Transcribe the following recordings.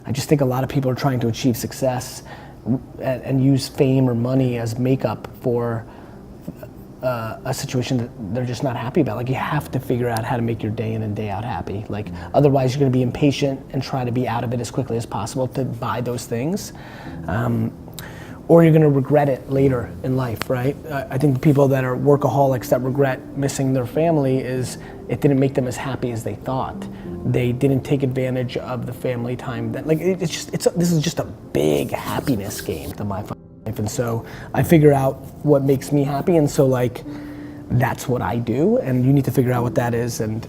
I just think a lot of people are trying to achieve success and use fame or money as makeup for a situation that they're just not happy about. Like, you have to figure out how to make your day in and day out happy. Like, otherwise you're gonna be impatient and try to be out of it as quickly as possible to buy those things. Or you're gonna regret it later in life, right? I think the people that are workaholics that regret missing their family is it didn't make them as happy as they thought. They didn't take advantage of the family time. That, like, this is just a big happiness game to my life. And so I figure out what makes me happy, and so like that's what I do, and you need to figure out what that is, and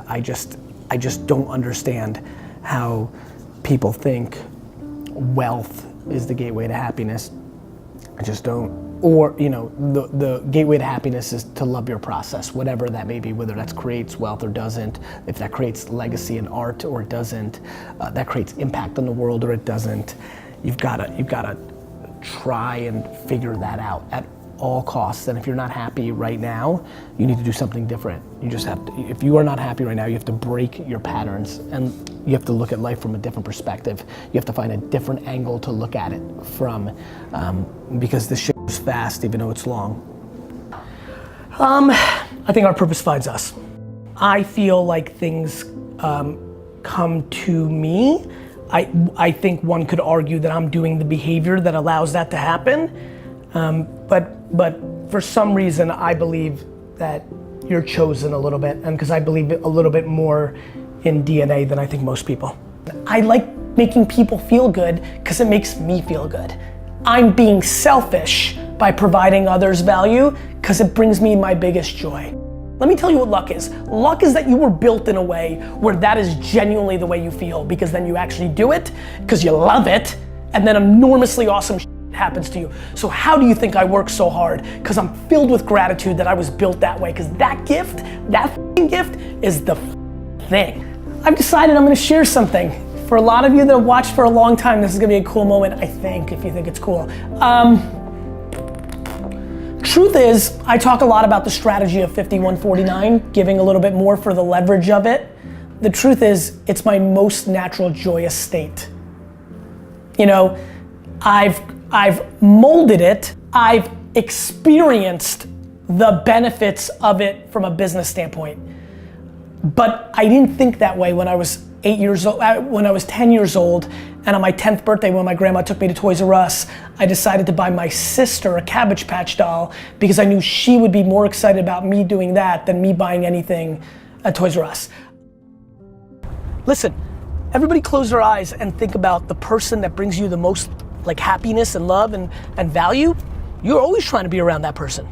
I just don't understand how people think wealth is the gateway to happiness. I just don't. Or, you know, the gateway to happiness is to love your process, whatever that may be, whether that creates wealth or doesn't, if that creates legacy and art or it doesn't, that creates impact on the world or it doesn't. You've gotta try and figure that out at all costs. And if you're not happy right now, you need to do something different. You just have to, if you are not happy right now, you have to break your patterns and you have to look at life from a different perspective. You have to find a different angle to look at it from, because this shit is fast even though it's long. I think our purpose finds us. I feel like things come to me. I think one could argue that I'm doing the behavior that allows that to happen, but for some reason I believe that you're chosen a little bit, and because I believe a little bit more in DNA than I think most people. I like making people feel good because it makes me feel good. I'm being selfish by providing others value because it brings me my biggest joy. Let me tell you what luck is. Luck is that you were built in a way where that is genuinely the way you feel, because then you actually do it because you love it, and then enormously awesome shit happens to you. So how do you think I work so hard? Because I'm filled with gratitude that I was built that way, because that gift, that gift is the thing. I've decided I'm gonna share something. For a lot of you that have watched for a long time, this is gonna be a cool moment, I think, if you think it's cool. Truth is, I talk a lot about the strategy of 51-49, giving a little bit more for the leverage of it. The truth is, it's my most natural joyous state. You know, I've molded it, I've experienced the benefits of it from a business standpoint. But I didn't think that way when I was 8 years old, when I was 10 years old, and on my 10th birthday when my grandma took me to Toys R Us, I decided to buy my sister a Cabbage Patch doll because I knew she would be more excited about me doing that than me buying anything at Toys R Us. Listen, everybody close their eyes and think about the person that brings you the most like happiness and love and value. You're always trying to be around that person.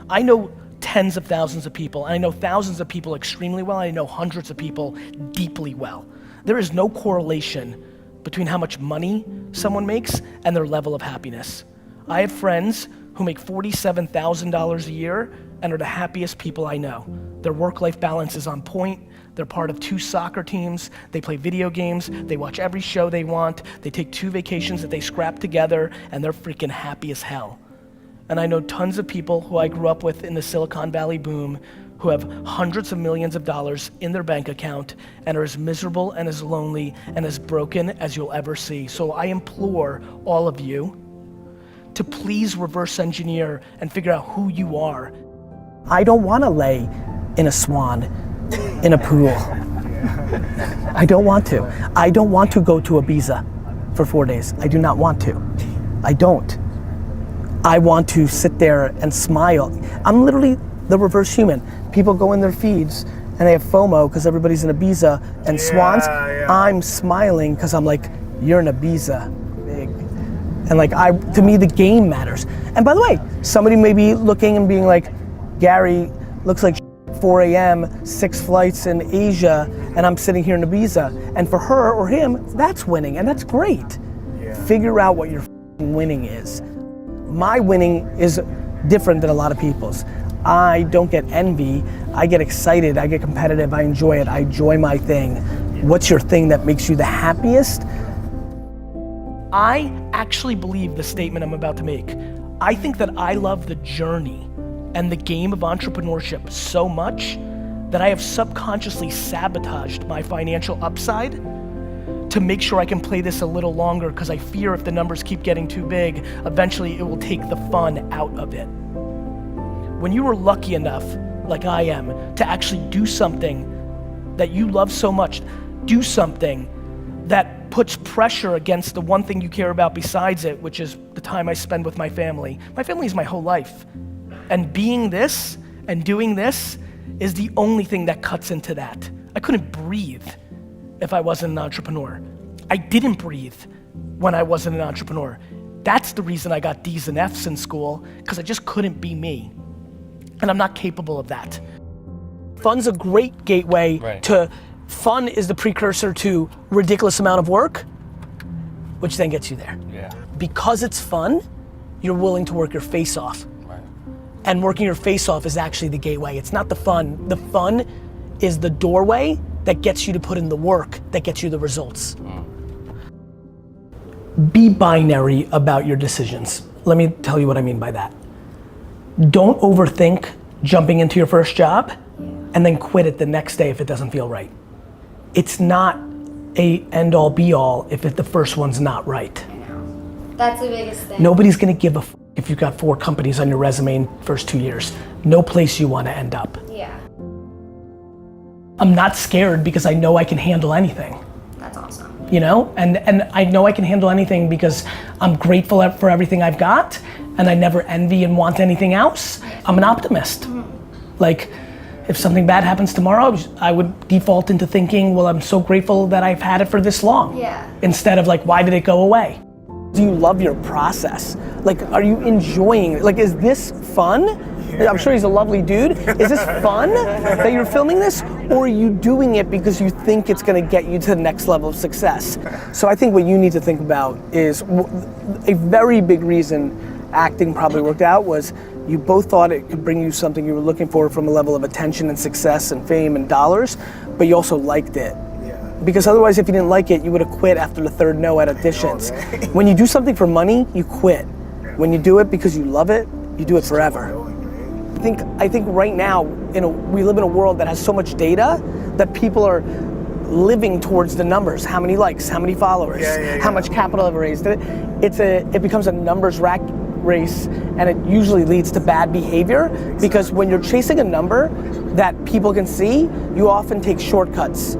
I know tens of thousands of people, and I know thousands of people extremely well, and I know hundreds of people deeply well. There is no correlation between how much money someone makes and their level of happiness. I have friends who make $47,000 a year and are the happiest people I know. Their work-life balance is on point. They're part of 2 soccer teams. They play video games. They watch every show they want. They take 2 vacations that they scrap together, and they're freaking happy as hell. And I know tons of people who I grew up with in the Silicon Valley boom who have hundreds of millions of dollars in their bank account and are as miserable and as lonely and as broken as you'll ever see. So I implore all of you to please reverse engineer and figure out who you are. I don't want to lay in a swan in a pool. I don't want to. I don't want to go to Ibiza for 4 days. I do not want to. I don't. I want to sit there and smile. I'm literally the reverse human. People go in their feeds and they have FOMO because everybody's in Ibiza and swans. Yeah. I'm smiling because I'm like, you're in Ibiza, big. And like, to me, the game matters. And by the way, somebody may be looking and being like, Gary looks like 4 a.m., 6 flights in Asia, and I'm sitting here in Ibiza. And for her or him, that's winning, and that's great. Yeah. Figure out what your winning is. My winning is different than a lot of people's. I don't get envy, I get excited, I get competitive, I enjoy it, I enjoy my thing. What's your thing that makes you the happiest? I actually believe the statement I'm about to make. I think that I love the journey and the game of entrepreneurship so much that I have subconsciously sabotaged my financial upside to make sure I can play this a little longer because I fear if the numbers keep getting too big, eventually it will take the fun out of it. When you are lucky enough, like I am, to actually do something that you love so much, do something that puts pressure against the one thing you care about besides it, which is the time I spend with my family. My family is my whole life. And being this and doing this is the only thing that cuts into that. I couldn't breathe if I wasn't an entrepreneur. I didn't breathe when I wasn't an entrepreneur. That's the reason I got D's and F's in school, because I just couldn't be me. And I'm not capable of that. Fun's a great gateway to, fun is the precursor to ridiculous amount of work, which then gets you there. Yeah. Because it's fun, you're willing to work your face off. Right. And working your face off is actually the gateway. It's not the fun. The fun is the doorway that gets you to put in the work that gets you the results. Be binary about your decisions. Let me tell you what I mean by that. Don't overthink jumping into your first job and then quit it the next day if it doesn't feel right. It's not a end all be all if the first one's not right. I know. That's the biggest thing. Nobody's gonna give a f if you've got 4 companies on your resume in the first 2 years. No place you wanna end up. Yeah. I'm not scared because I know I can handle anything. That's awesome. You know, and I know I can handle anything because I'm grateful for everything I've got, and I never envy and want anything else. I'm an optimist. Like, if something bad happens tomorrow, I would default into thinking, well, I'm so grateful that I've had it for this long. Yeah. Instead of like, why did it go away? Do you love your process? Like, are you enjoying it? Like, is this fun? I'm sure he's a lovely dude. Is this fun that you're filming this? Or are you doing it because you think it's gonna get you to the next level of success? So I think what you need to think about is a very big reason acting probably worked out was you both thought it could bring you something you were looking for from a level of attention and success and fame and dollars, but you also liked it. Because otherwise, if you didn't like it, you would have quit after the 3rd no at auditions. When you do something for money, you quit. When you do it because you love it, you do it forever. I think right now, we live in a world that has so much data that people are living towards the numbers. How many likes, how many followers, how much capital I've raised. It becomes a numbers race, and it usually leads to bad behavior, because when you're chasing a number that people can see, you often take shortcuts.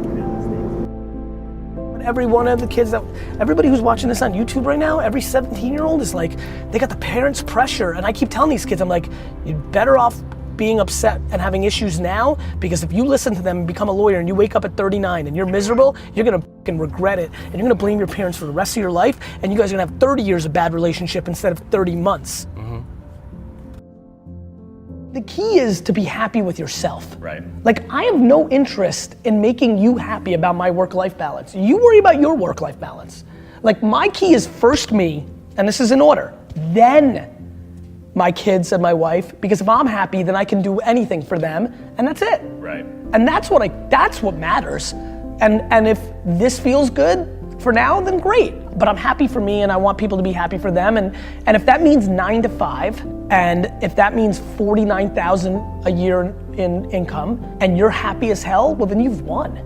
Every one of the kids everybody who's watching this on YouTube right now, every 17-year-old is like, they got the parents' pressure, and I keep telling these kids, I'm like, you're better off being upset and having issues now, because if you listen to them and become a lawyer and you wake up at 39 and you're miserable, you're gonna fucking regret it, and you're gonna blame your parents for the rest of your life, and you guys are gonna have 30 years of bad relationship instead of 30 months. The key is to be happy with yourself. Right. Like, I have no interest in making you happy about my work-life balance. You worry about your work-life balance. Like, my key is first me, and this is in order, then my kids and my wife, because if I'm happy, then I can do anything for them, and that's it. Right. And that's what matters. And if this feels good for now, then great. But I'm happy for me, and I want people to be happy for them, and if that means 9 to 5, and if that means $49,000 a year in income, and you're happy as hell, well then you've won.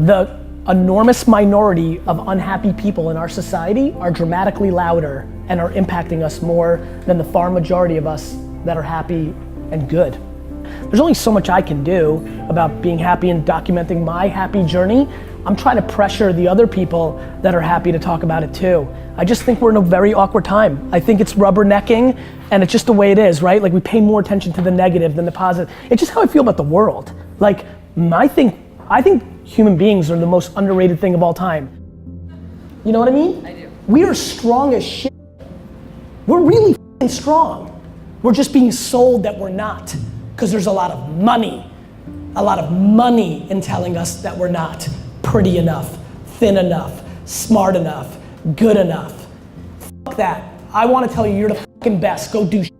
The enormous minority of unhappy people in our society are dramatically louder and are impacting us more than the far majority of us that are happy and good. There's only so much I can do about being happy and documenting my happy journey. I'm trying to pressure the other people that are happy to talk about it too. I just think we're in a very awkward time. I think it's rubbernecking, and it's just the way it is, right? Like, we pay more attention to the negative than the positive. It's just how I feel about the world. Like, I think human beings are the most underrated thing of all time. You know what I mean? I do. We are strong as shit. We're really f***ing strong. We're just being sold that we're not, because there's a lot of money in telling us that we're not pretty enough, thin enough, smart enough, good enough. Fuck that. I want to tell you, you're the fucking best. Go do shit.